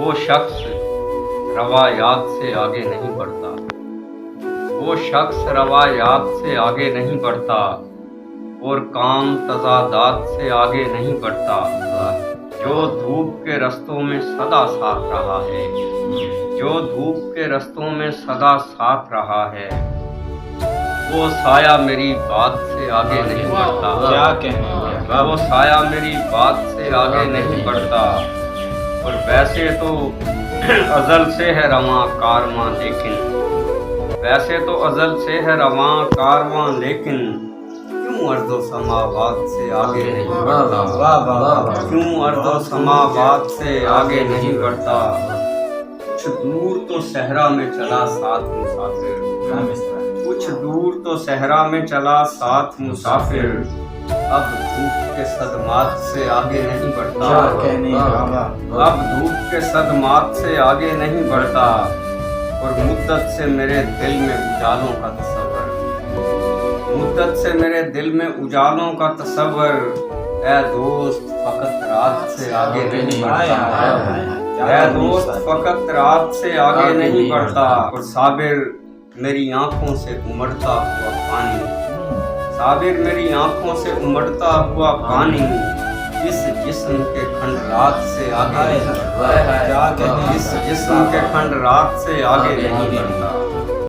وہ شخص روایات سے آگے نہیں بڑھتا، وہ شخص روایات سے آگے نہیں بڑھتا اور کام تضادات سے آگے نہیں بڑھتا، جو دھوپ کے رستوں میں سدا ساتھ رہا ہے، جو دھوپ کے رستوں میں سدا ساتھ رہا ہے، وہ سایہ میری بات سے آگے نہیں بڑھتا، کیا کہنے وہ سایہ میری بات سے آگے نہیں بڑھتا۔ اور ویسے تو ازل سے ہے رواں کارواں لیکن، ویسے تو ازل سے ہے رواں کارواں لیکن، کیوں ارض و سماوات سے آگے نہیں بڑھتا، کیوں ارض و سماوات سے آگے نہیں بڑھتا۔ کچھ دور تو صحرا میں چلا ساتھ مسافر، کچھ دور تو صحرا میں چلا ساتھ مسافر، اب دھوپ کے صدمات سے آگے نہیں بڑھتا، اب دھوپ کے صدمات سے آگے نہیں بڑھتا۔ اور مدت سے میرے دل میں اجالوں کا تصور، مدت سے میرے دل میں اجالوں کا تصور، اے دوست فقط رات سے آگے نہیں بڑھتا، اے دوست فقط رات سے آگے نہیں بڑھتا۔ اور صابر میری آنکھوں سے امڑتا ہوا پانی، صابر میری آنکھوں سے امڑتا ہوا پانی، اس جسم کے کھنڈرات سے آگے نہیں بڑھتا، اس جسم کے کھنڈرات سے آگے نہیں بڑھتا۔